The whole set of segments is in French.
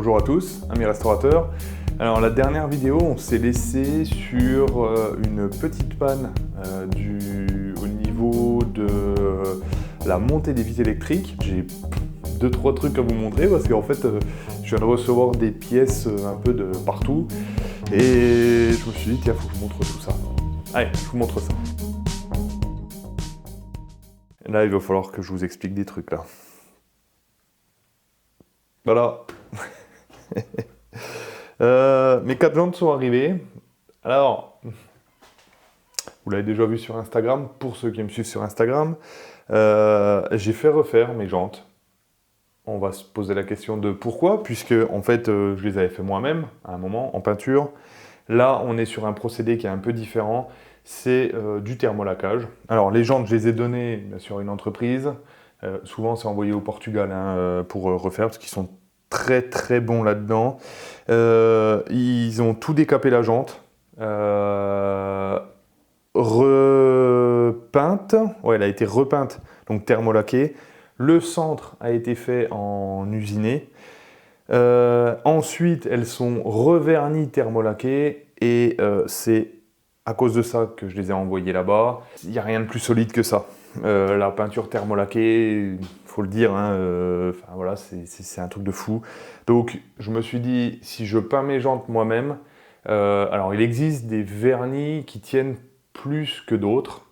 Bonjour à tous, amis restaurateurs. Alors la dernière vidéo, on s'est laissé sur une petite panne au niveau de la montée des vis électriques. J'ai 2-3 trucs à vous montrer parce qu'en fait, je viens de recevoir des pièces un peu de partout et je me suis dit, tiens, faut que je vous montre tout ça. Allez, je vous montre ça. Là, il va falloir que je vous explique des trucs là. Voilà. Mes 4 jantes sont arrivées. Alors, vous l'avez déjà vu sur Instagram, pour ceux qui me suivent sur Instagram, j'ai fait refaire mes jantes. On va se poser la question de pourquoi, puisque en fait, je les avais fait moi-même à un moment en peinture. Là, on est sur un procédé qui est un peu différent, c'est du thermolacage. Alors, les jantes, je les ai données bien sûr à une entreprise. Souvent, c'est envoyé au Portugal pour refaire, parce qu'ils sont très très bons là-dedans. Ils ont tout décapé la jante. Repeinte, ouais, elle a été repeinte, donc thermolaquée. Le centre a été fait en usiné. Ensuite, elles sont revernies thermolaquées et c'est à cause de ça que je les ai envoyées là-bas. Il n'y a rien de plus solide que ça. La peinture thermolaquée, il faut le dire, voilà, c'est un truc de fou. Donc je me suis dit, si je peins mes jantes moi-même, alors il existe des vernis qui tiennent plus que d'autres,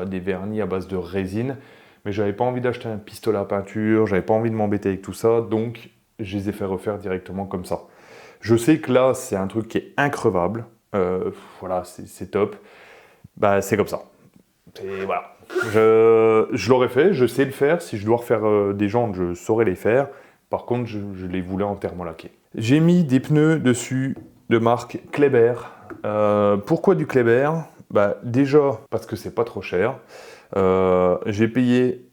des vernis à base de résine, mais j'avais pas envie d'acheter un pistolet à peinture, j'avais pas envie de m'embêter avec tout ça, donc je les ai fait refaire directement comme ça. Je sais que là, c'est un truc qui est increvable, voilà, c'est top, bah c'est comme ça. Et voilà. Je l'aurais fait, je sais le faire. Si je dois refaire des jantes, je saurais les faire. Par contre, je les voulais en thermolaqué. J'ai mis des pneus dessus de marque Kleber. Pourquoi du Kleber? Bah, déjà, parce que c'est pas trop cher. J'ai payé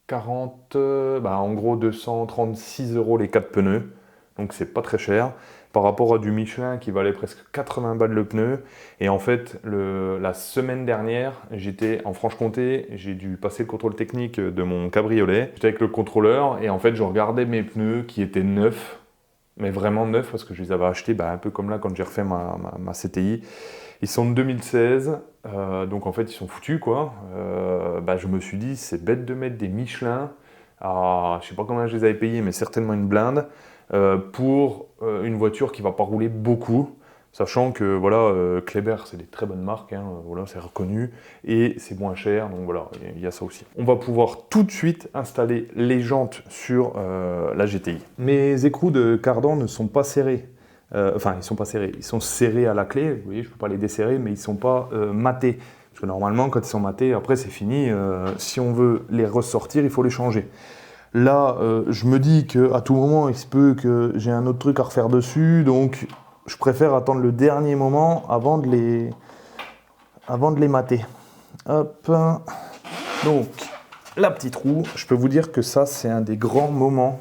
40, en gros 236 € les 4 pneus. Donc c'est pas très cher. Par rapport à du Michelin qui valait presque 80 balles le pneu. Et en fait, la semaine dernière, j'étais en Franche-Comté, j'ai dû passer le contrôle technique de mon cabriolet. J'étais avec le contrôleur et en fait, je regardais mes pneus qui étaient neufs, mais vraiment neufs parce que je les avais achetés un peu comme là quand j'ai refait ma CTI. Ils sont de 2016, donc en fait, ils sont foutus quoi. Je me suis dit, c'est bête de mettre des Michelin. Je sais pas combien je les avais payés, mais certainement une blinde. Pour une voiture qui ne va pas rouler beaucoup, sachant que voilà, Kleber c'est des très bonnes marques, voilà, c'est reconnu et c'est moins cher, donc voilà, il y a ça aussi. On va pouvoir tout de suite installer les jantes sur la GTI. Mes écrous de cardan ne sont pas serrés, ils sont pas serrés, ils sont serrés à la clé, vous voyez, je ne peux pas les desserrer, mais ils ne sont pas matés. Parce que normalement, quand ils sont matés, après c'est fini, si on veut les ressortir, il faut les changer. Là, je me dis qu'à tout moment, il se peut que j'ai un autre truc à refaire dessus, donc je préfère attendre le dernier moment avant de les mater. Hop. Donc, la petite roue, je peux vous dire que ça, c'est un des grands moments.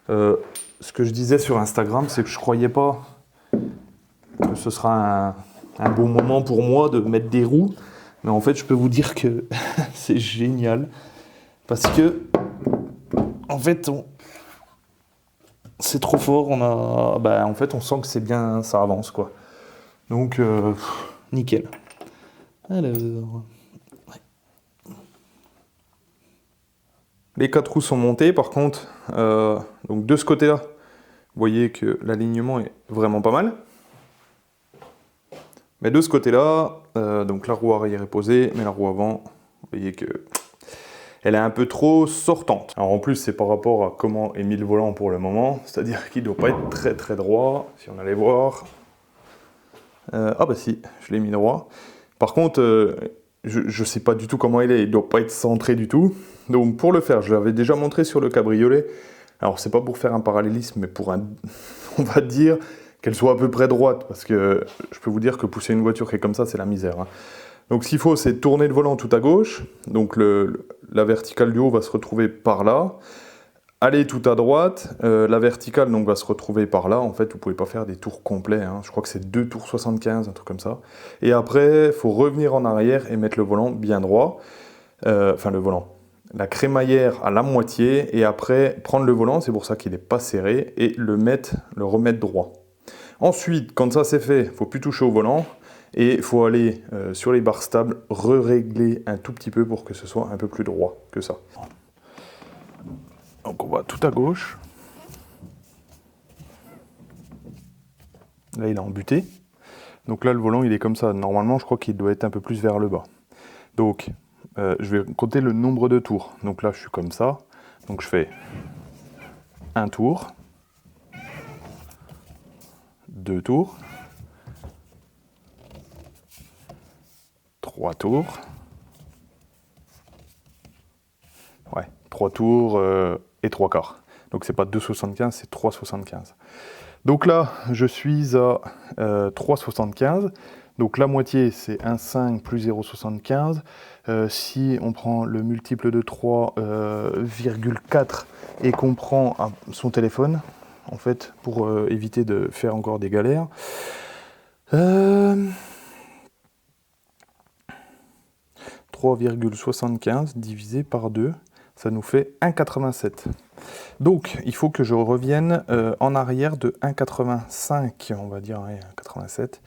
Ce que je disais sur Instagram, c'est que je ne croyais pas que ce sera un bon moment pour moi de mettre des roues. Mais en fait, je peux vous dire que c'est génial. Parce que en fait, c'est trop fort, en fait, on sent que c'est bien, ça avance, quoi. Donc, nickel. Alors... Ouais. Les 4 roues sont montées, par contre, donc de ce côté-là, vous voyez que l'alignement est vraiment pas mal. Mais de ce côté-là, donc la roue arrière est posée, mais la roue avant, vous voyez que... elle est un peu trop sortante. Alors en plus, c'est par rapport à comment est mis le volant pour le moment, c'est-à-dire qu'il ne doit pas être très très droit, si on allait voir. Si, je l'ai mis droit. Par contre, je ne sais pas du tout comment il ne doit pas être centré du tout. Donc pour le faire, je l'avais déjà montré sur le cabriolet. Alors c'est pas pour faire un parallélisme, mais pour on va dire qu'elle soit à peu près droite, parce que je peux vous dire que pousser une voiture qui est comme ça, c'est la misère. Donc ce qu'il faut, c'est tourner le volant tout à gauche, donc la verticale du haut va se retrouver par là, aller tout à droite, la verticale donc, va se retrouver par là, en fait vous ne pouvez pas faire des tours complets, je crois que c'est 2 tours 75, un truc comme ça, et après il faut revenir en arrière et mettre le volant bien droit, le volant, la crémaillère à la moitié et après prendre le volant, c'est pour ça qu'il n'est pas serré, et le remettre droit. Ensuite, quand ça c'est fait, il ne faut plus toucher au volant et il faut aller sur les barres stables, régler un tout petit peu pour que ce soit un peu plus droit que ça. Donc on va tout à gauche. Là il est embuté. Donc là le volant il est comme ça. Normalement je crois qu'il doit être un peu plus vers le bas. Donc je vais compter le nombre de tours. Donc là je suis comme ça. Donc je fais un tour, 2 tours, 3 tours. Ouais, 3 tours et 3 quarts. Donc c'est pas 2,75, c'est 3,75. Donc là, je suis à 3,75. Donc la moitié, c'est 1,5 plus 0,75. Si on prend le multiple de 3,4 et qu'on prend son téléphone, en fait, pour éviter de faire encore des galères, 3,75 divisé par 2, ça nous fait 1,87. Donc, il faut que je revienne en arrière de 1,85, on va dire, ouais, 1,87.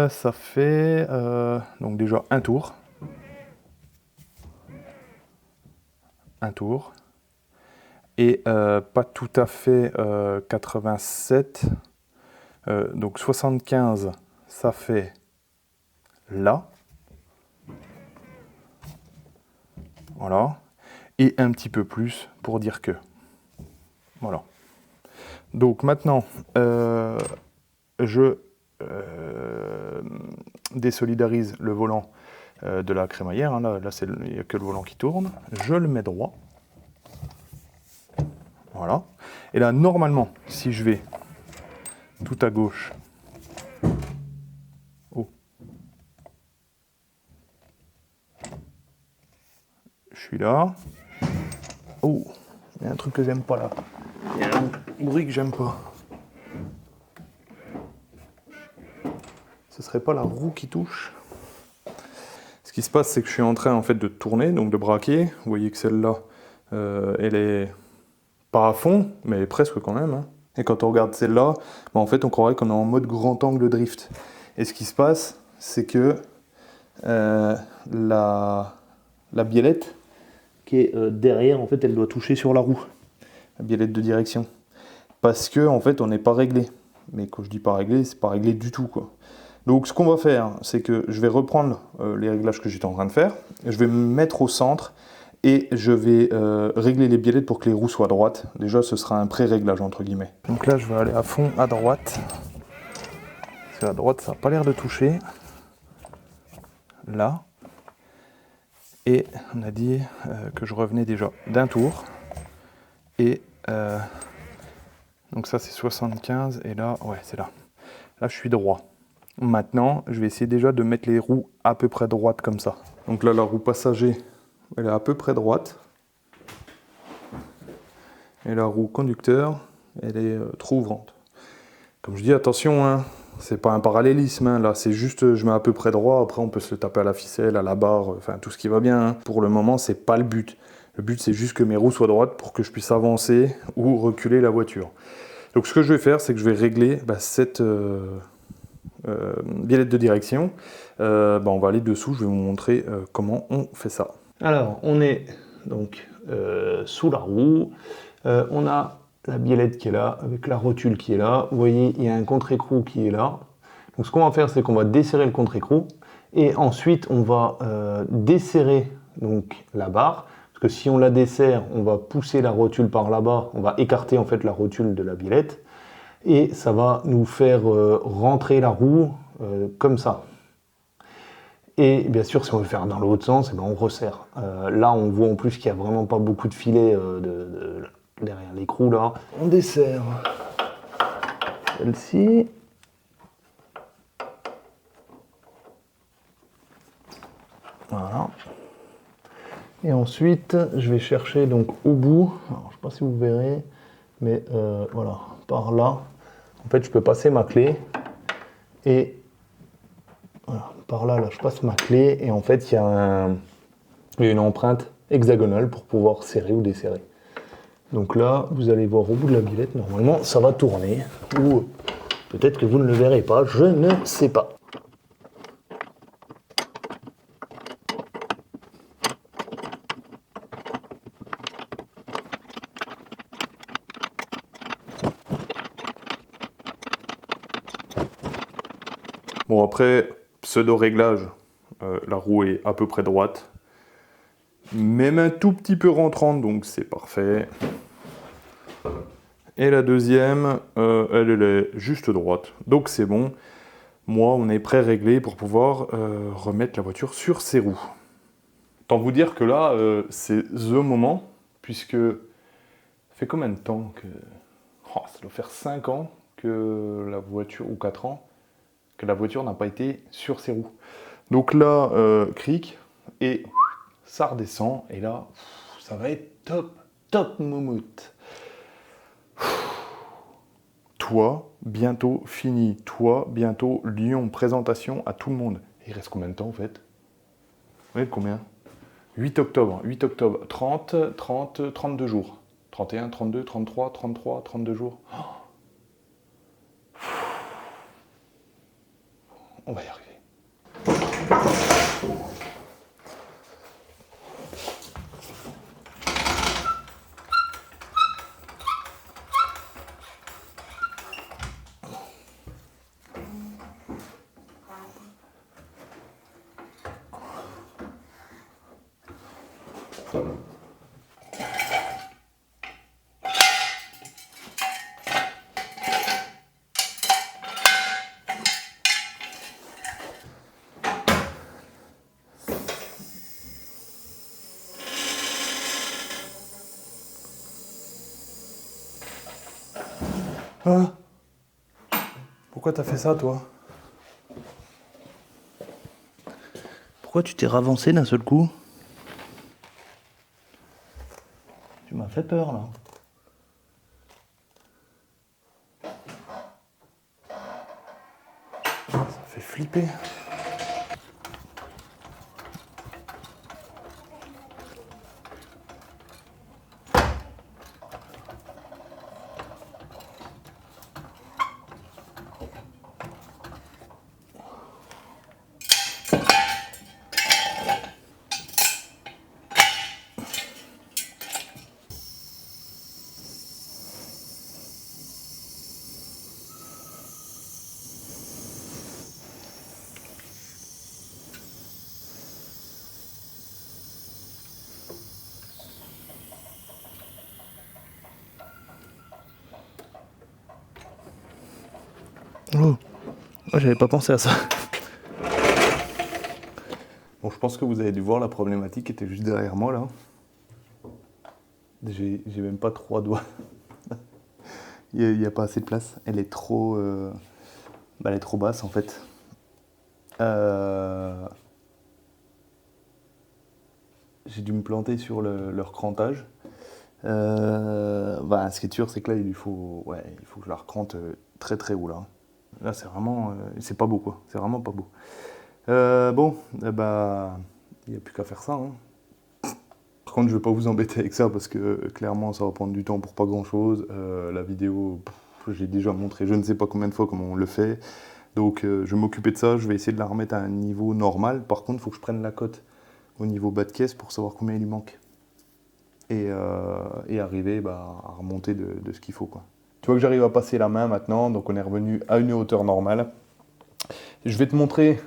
Ça fait donc déjà un tour. Un tour. Et pas tout à fait 87. Donc 75, ça fait là. Voilà. Et un petit peu plus pour dire que. Voilà. Donc maintenant, je désolidarise le volant de la crémaillère. Hein. Là il n'y a que le volant qui tourne. Je le mets droit. Voilà. Et là, normalement, si je vais tout à gauche. Oh. Je suis là. Oh, il y a un truc que j'aime pas là. Il y a un bruit que j'aime pas. Ce serait pas la roue qui touche. Ce qui se passe, c'est que je suis en train en fait de tourner, donc de braquer. Vous voyez que celle-là, elle est pas à fond, mais presque quand même. Hein. Et quand on regarde celle-là, bah, en fait, on croirait qu'on est en mode grand angle drift. Et ce qui se passe, c'est que la biellette qui est derrière, en fait, elle doit toucher sur la roue, la biellette de direction. Parce que, en fait, on n'est pas réglé. Mais quand je dis pas réglé, c'est pas réglé du tout, quoi. Donc, ce qu'on va faire, c'est que je vais reprendre les réglages que j'étais en train de faire. Je vais me mettre au centre et je vais régler les biellettes pour que les roues soient droites. Déjà, ce sera un pré-réglage, entre guillemets. Donc là, je vais aller à fond à droite. Parce qu'à droite, ça n'a pas l'air de toucher. Là. Et on a dit que je revenais déjà d'un tour. Et donc ça, c'est 75. Et là, ouais, c'est là. Là, je suis droit. Maintenant, je vais essayer déjà de mettre les roues à peu près droites comme ça. Donc là, la roue passager, elle est à peu près droite. Et la roue conducteur, elle est trop ouvrante. Comme je dis, attention, hein, c'est pas un parallélisme. Hein, là, c'est juste, je mets à peu près droit. Après, on peut se le taper à la ficelle, à la barre, enfin tout ce qui va bien. Hein. Pour le moment, c'est pas le but. Le but, c'est juste que mes roues soient droites pour que je puisse avancer ou reculer la voiture. Donc, ce que je vais faire, c'est que je vais régler cette biellette de direction. On va aller dessous. Je vais vous montrer comment on fait ça. Alors, on est donc sous la roue. On a la biellette qui est là, avec la rotule qui est là. Vous voyez, il y a un contre-écrou qui est là. Donc ce qu'on va faire, c'est qu'on va desserrer le contre-écrou. Et ensuite, on va desserrer donc, la barre. Parce que si on la desserre, on va pousser la rotule par là-bas. On va écarter en fait la rotule de la biellette. Et ça va nous faire rentrer la roue comme ça. Et bien sûr, si on veut faire dans l'autre sens, on resserre. Là, on voit en plus qu'il n'y a vraiment pas beaucoup de filets derrière l'écrou là. On desserre celle-ci. Voilà. Et ensuite, je vais chercher donc au bout. Alors, je ne sais pas si vous verrez, mais voilà, par là. En fait, je peux passer ma clé et voilà, par là, je passe ma clé et en fait, il y a une empreinte hexagonale pour pouvoir serrer ou desserrer. Donc là, vous allez voir au bout de la bilette, normalement, ça va tourner. Ou peut-être que vous ne le verrez pas, je ne sais pas. Bon, après, pseudo-réglage, la roue est à peu près droite. Même un tout petit peu rentrante, donc c'est parfait. Et la deuxième, elle est juste droite, donc c'est bon. Moi, on est pré-réglé pour pouvoir remettre la voiture sur ses roues. Tant vous dire que là, c'est the moment, puisque ça fait combien de temps que... Oh, ça doit faire 5 ans que la voiture, ou 4 ans, que la voiture n'a pas été sur ses roues. Donc là, cric, et ça redescend, et là, ça va être top, top moumoute. Toi, bientôt fini. Toi, bientôt Lyon, présentation à tout le monde. Il reste combien de temps en fait? Oui, combien? 8 octobre, 8 octobre, 30, 30, 32 jours. 31, 32, 33, 33, 32 jours. Oh, on va y arriver. Ah, pourquoi t'as fait ça, toi? Pourquoi tu t'es ravancé d'un seul coup? Tu m'as fait peur là. Ça fait flipper. Oh, j'avais pas pensé à ça. Bon, je pense que vous avez dû voir la problématique qui était juste derrière moi là. J'ai même pas 3 doigts. Il n'y a pas assez de place. Elle est trop, elle est trop basse en fait. J'ai dû me planter sur leur crantage. Ce qui est sûr, c'est que là, il faut que je la recrante très très haut là. Là, c'est vraiment, c'est pas beau quoi. C'est vraiment pas beau. Il n'y a plus qu'à faire ça. Hein. Par contre, je vais pas vous embêter avec ça parce que clairement, ça va prendre du temps pour pas grand chose. La vidéo, j'ai déjà montré je ne sais pas combien de fois comment on le fait. Donc, je vais m'occuper de ça. Je vais essayer de la remettre à un niveau normal. Par contre, il faut que je prenne la cote au niveau bas de caisse pour savoir combien il lui manque. Et arriver à remonter de ce qu'il faut, quoi. Tu vois que j'arrive à passer la main maintenant, donc on est revenu à une hauteur normale. Je vais te montrer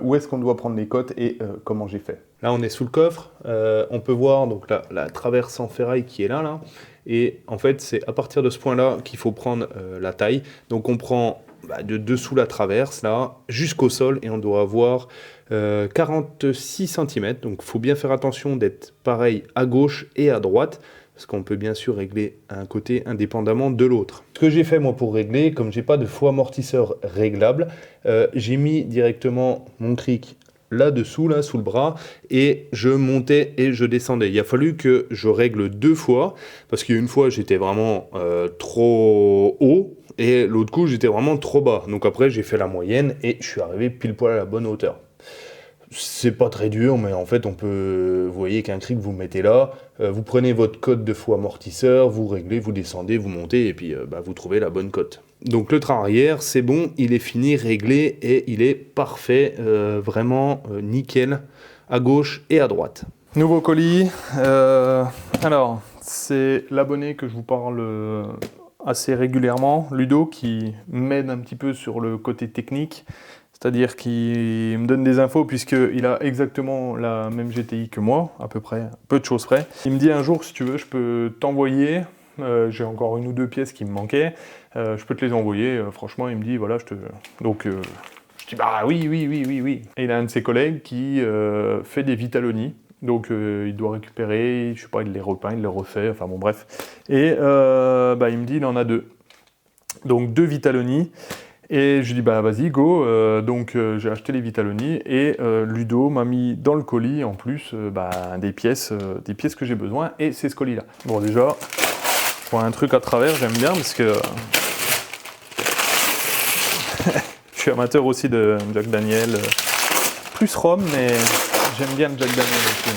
où est-ce qu'on doit prendre les cotes et comment j'ai fait. Là, on est sous le coffre. On peut voir donc la traverse en ferraille qui est là. Et en fait, c'est à partir de ce point-là qu'il faut prendre la taille. Donc, on prend de dessous la traverse, là, jusqu'au sol. Et on doit avoir 46 cm. Donc, il faut bien faire attention d'être pareil à gauche et à droite. Parce qu'on peut bien sûr régler un côté indépendamment de l'autre. Ce que j'ai fait moi pour régler, comme j'ai pas de faux amortisseur réglable, j'ai mis directement mon cric là-dessous, là, sous le bras, et je montais et je descendais. Il a fallu que je règle 2 fois, parce qu'une fois j'étais vraiment trop haut, et l'autre coup j'étais vraiment trop bas. Donc après j'ai fait la moyenne, et je suis arrivé pile poil à la bonne hauteur. C'est pas très dur, mais en fait, on peut, vous voyez qu'un cric, vous mettez là, vous prenez votre cote de faux amortisseur, vous réglez, vous descendez, vous montez, et puis vous trouvez la bonne cote. Donc le train arrière, c'est bon, il est fini, réglé, et il est parfait, vraiment nickel, à gauche et à droite. Nouveau colis. Alors, c'est l'abonné que je vous parle assez régulièrement, Ludo, qui m'aide un petit peu sur le côté technique. C'est-à-dire qu'il me donne des infos puisqu'il a exactement la même GTI que moi, à peu près, peu de choses près. Il me dit un jour, si tu veux, je peux t'envoyer, j'ai encore une ou deux pièces qui me manquaient, je peux te les envoyer. Franchement, il me dit, voilà, je te... Donc, je dis, bah oui. Et il a un de ses collègues qui fait des Vitaloni. Donc, il doit récupérer, je sais pas, il les repeint, il les refait, enfin bon, bref. Et il me dit, il en a 2. Donc, 2 Vitaloni. Et je lui dis bah vas-y go, donc j'ai acheté les Vitaloni et Ludo m'a mis dans le colis en plus des pièces que j'ai besoin et c'est ce colis là. Bon déjà, je vois un truc à travers, j'aime bien parce que je suis amateur aussi de Jack Daniel, plus rhum mais j'aime bien le Jack Daniel aussi.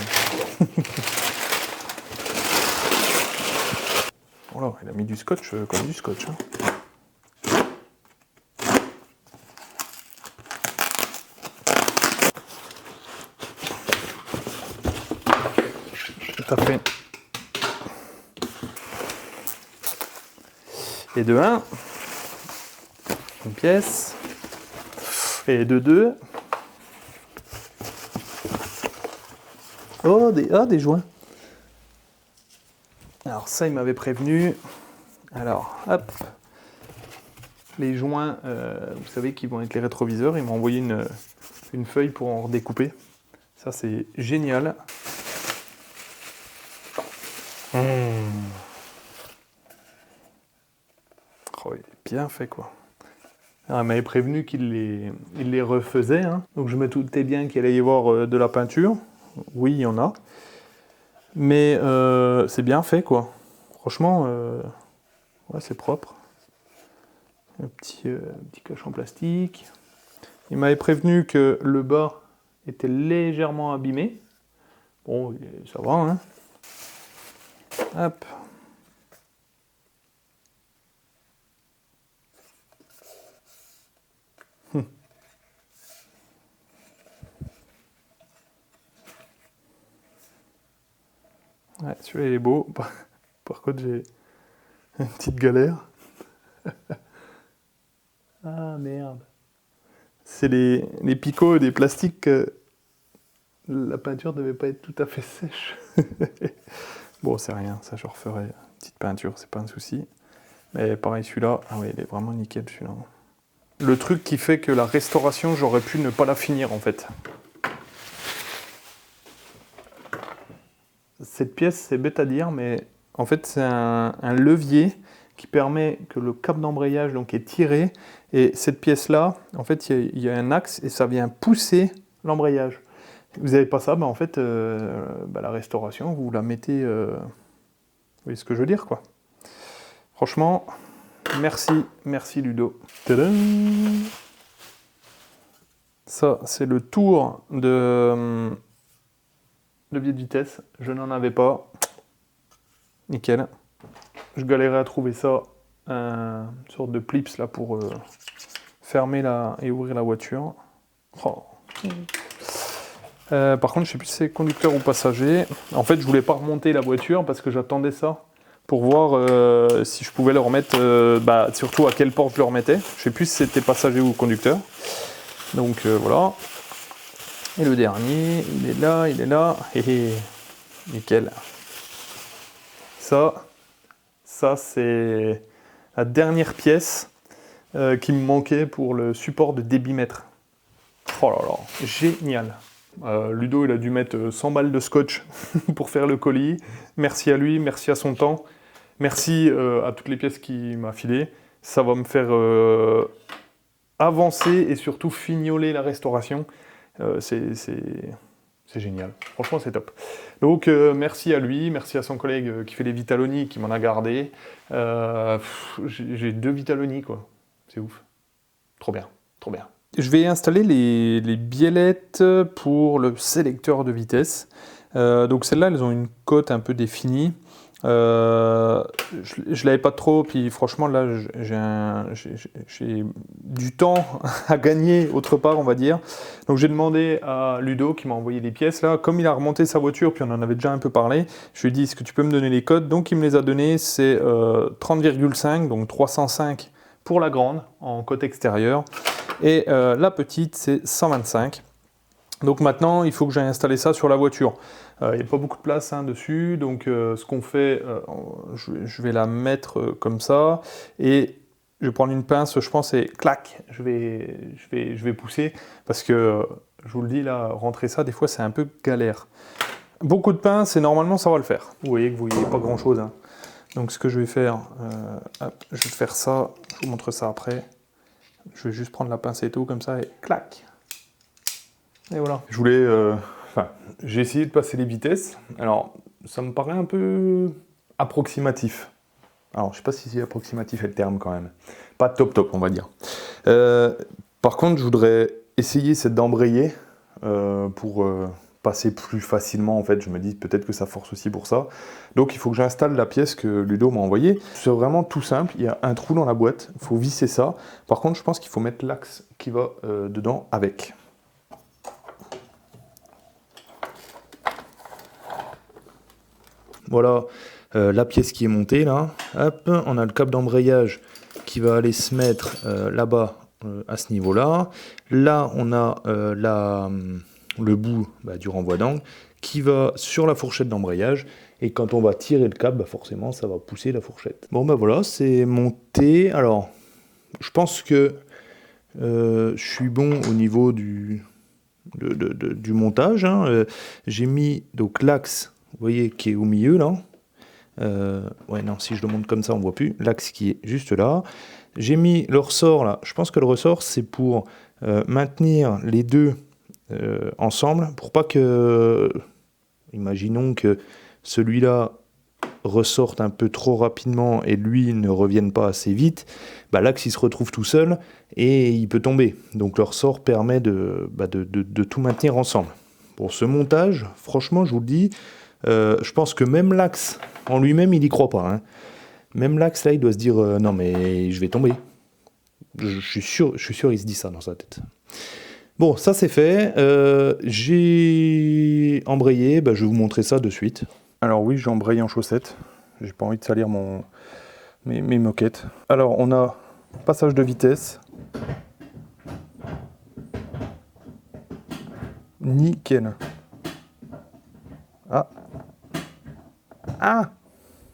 Voilà, il a mis du scotch comme du scotch. Hein. Tout à fait. Et de 1, une pièce. Et de 2. Oh, des joints. Alors ça, il m'avait prévenu. Alors, hop. Les joints, vous savez, qui vont avec les rétroviseurs. Il m'a envoyé une feuille pour en redécouper. Ça, c'est génial. Oh, il est bien fait, quoi. Alors, il m'avait prévenu qu'il les refaisait. Hein. Donc, je me doutais bien qu'il allait y avoir de la peinture. Oui, il y en a. Mais c'est bien fait, quoi. Franchement, ouais, c'est propre. Un petit cache en plastique. Il m'avait prévenu que le bas était légèrement abîmé. Bon, ça va, hein. Hop. Ouais, celui-là il est beau. Par contre, j'ai une petite galère. Ah merde. C'est les picots des plastiques. La peinture devait pas être tout à fait sèche. Bon, c'est rien, ça je referai. Petite peinture, c'est pas un souci. Mais pareil, celui-là, ah ouais, il est vraiment nickel celui-là. Le truc qui fait que la restauration, j'aurais pu ne pas la finir en fait. Cette pièce, c'est bête à dire, mais en fait, c'est un levier qui permet que le câble d'embrayage donc, est tiré. Et cette pièce-là, en fait, il y a un axe et ça vient pousser l'embrayage. Vous n'avez pas ça, en fait, la restauration, vous la mettez... vous voyez ce que je veux dire, quoi. Franchement, merci Ludo. Tadam! Ça, c'est le tour de levier de vitesse. Je n'en avais pas. Nickel. Je galérais à trouver ça. Une sorte de plips là pour fermer et ouvrir la voiture. Oh. Par contre, je sais plus si c'est conducteur ou passager. En fait, je voulais pas remonter la voiture parce que j'attendais ça pour voir si je pouvais le remettre, surtout à quelle porte je le remettais. Je sais plus si c'était passager ou conducteur. Donc voilà. Et le dernier, il est là. Nickel. Ça c'est la dernière pièce qui me manquait pour le support de débitmètre. Oh là là, génial. Ludo, il a dû mettre 100 balles de scotch pour faire le colis. Merci à lui, merci à son temps. Merci à toutes les pièces qu'il m'a filées. Ça va me faire avancer et surtout fignoler la restauration. C'est génial. Franchement, c'est top. Donc, merci à lui, merci à son collègue qui fait les Vitaloni, qui m'en a gardé. J'ai 2 Vitaloni, quoi. C'est ouf. Trop bien, trop bien. Je vais installer les biellettes pour le sélecteur de vitesse. Donc celles-là, elles ont une cote un peu définie. Je l'avais pas trop, puis franchement là j'ai du temps à gagner autre part, on va dire. Donc j'ai demandé à Ludo qui m'a envoyé les pièces là. Comme il a remonté sa voiture, puis on en avait déjà un peu parlé, je lui ai dit est-ce que tu peux me donner les codes. Donc il me les a donnés, c'est 30,5, donc 305 pour la grande en côte extérieure, et la petite c'est 125. Donc maintenant, il faut que j'aille installer ça sur la voiture. Il n'y a pas beaucoup de place dessus, donc ce qu'on fait, je vais la mettre comme ça, et je vais prendre une pince, je pense, et clac, je vais pousser, parce que, je vous le dis, là, rentrer ça, des fois, c'est un peu galère. Beaucoup de pinces, et normalement, ça va le faire. Vous voyez que vous voyez pas grand-chose. Donc ce que je vais faire, hop, je vais faire ça, je vous montre ça après. Je vais juste prendre la pince et tout, comme ça, et clac. Et voilà. Je voulais... j'ai essayé de passer les vitesses. Alors, ça me paraît un peu approximatif. Alors, je sais pas si c'est approximatif est le terme quand même. Pas top, on va dire. Par contre, je voudrais essayer c'est d'embrayer pour passer plus facilement. En fait, je me dis peut-être que ça force aussi pour ça. Donc, il faut que j'installe la pièce que Ludo m'a envoyée. C'est vraiment tout simple. Il y a un trou dans la boîte. Il faut visser ça. Par contre, je pense qu'il faut mettre l'axe qui va dedans avec. Voilà la pièce qui est montée là. Hop, on a le câble d'embrayage qui va aller se mettre là-bas à ce niveau-là. Là, on a le bout du renvoi d'angle qui va sur la fourchette d'embrayage. Et quand on va tirer le câble, forcément, ça va pousser la fourchette. Bon, voilà, c'est monté. Alors, je pense que je suis bon au niveau du montage. J'ai mis donc l'axe, vous voyez, qui est au milieu là. Ouais, non, si je le monte comme ça, on voit plus. L'axe qui est juste là. J'ai mis le ressort là. Je pense que le ressort, c'est pour maintenir les deux ensemble, pour pas que, imaginons que celui-là ressorte un peu trop rapidement et lui ne revienne pas assez vite, l'axe il se retrouve tout seul et il peut tomber. Donc le ressort permet de tout maintenir ensemble. Pour ce montage, franchement, je vous le dis, je pense que même l'axe en lui-même, il y croit pas. Même l'axe là, il doit se dire non mais je vais tomber. Je suis sûr, il se dit ça dans sa tête. Bon, ça c'est fait. J'ai embrayé, je vais vous montrer ça de suite. Alors oui, j'ai embrayé en chaussettes. J'ai pas envie de salir mes moquettes. Alors on a passage de vitesse. Nickel. Ah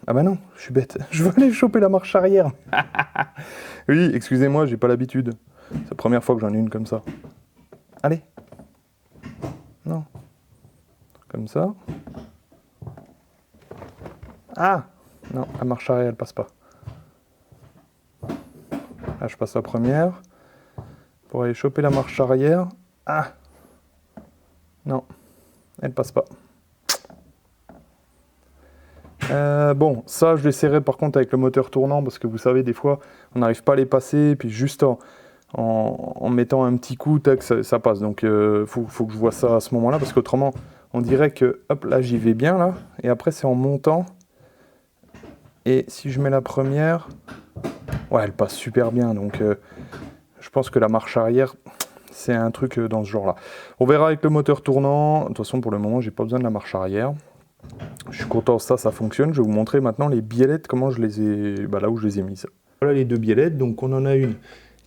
bah non, je suis bête. Je veux aller choper la marche arrière. Oui, excusez-moi, j'ai pas l'habitude. C'est la première fois que j'en ai une comme ça. Allez. Non. Comme ça. Ah non, la marche arrière, elle passe pas. Là, je passe la première. Pour aller choper la marche arrière. Ah non, elle passe pas. Bon, ça je l'essaierai par contre avec le moteur tournant, parce que vous savez, des fois on n'arrive pas à les passer, puis juste en mettant un petit coup, tac, ça passe. Donc faut que je vois ça à ce moment-là, parce qu'autrement on dirait que hop là j'y vais bien là, et après c'est en montant. Et si je mets la première, ouais, elle passe super bien. Donc je pense que la marche arrière, c'est un truc dans ce genre-là. On verra avec le moteur tournant. De toute façon, pour le moment, j'ai pas besoin de la marche arrière. Je suis content, ça fonctionne. Je vais vous montrer maintenant les biellettes, comment je les ai, là où je les ai mises. Voilà les deux biellettes. Donc on en a une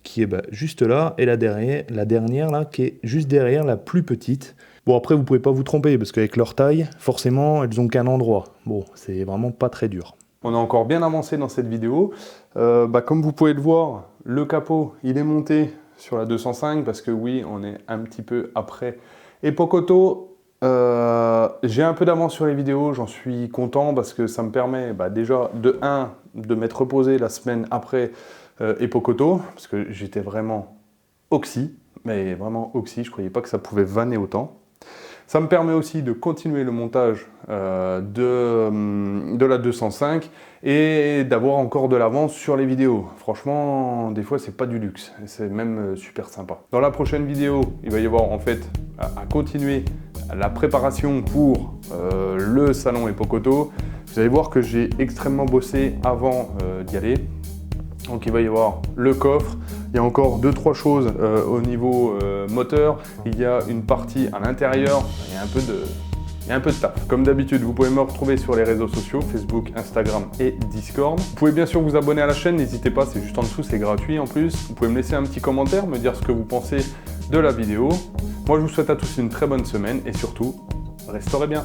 qui est juste là, et la dernière là, qui est juste derrière, la plus petite. Bon, après, vous pouvez pas vous tromper, parce qu'avec leur taille, forcément, elles ont qu'un endroit. Bon, c'est vraiment pas très dur. On a encore bien avancé dans cette vidéo. Comme vous pouvez le voir, le capot, il est monté sur la 205, parce que oui, on est un petit peu après Epoch Auto. J'ai un peu d'avance sur les vidéos, j'en suis content, parce que ça me permet déjà, de m'être reposé la semaine après Epoch Auto, parce que j'étais vraiment oxy, mais vraiment oxy, je ne croyais pas que ça pouvait vanner autant. Ça me permet aussi de continuer le montage de la 205 et d'avoir encore de l'avance sur les vidéos. Franchement, des fois, c'est pas du luxe, c'est même super sympa. Dans la prochaine vidéo, il va y avoir en fait à continuer la préparation pour le salon Epoch-Auto. Vous allez voir que j'ai extrêmement bossé avant d'y aller. Donc il va y avoir le coffre, il y a encore 2-3 choses au niveau moteur, il y a une partie à l'intérieur, il y a un peu de taf. Comme d'habitude, vous pouvez me retrouver sur les réseaux sociaux, Facebook, Instagram et Discord. Vous pouvez bien sûr vous abonner à la chaîne, n'hésitez pas, c'est juste en dessous, c'est gratuit en plus. Vous pouvez me laisser un petit commentaire, me dire ce que vous pensez de la vidéo. Moi je vous souhaite à tous une très bonne semaine et surtout, restaurez bien.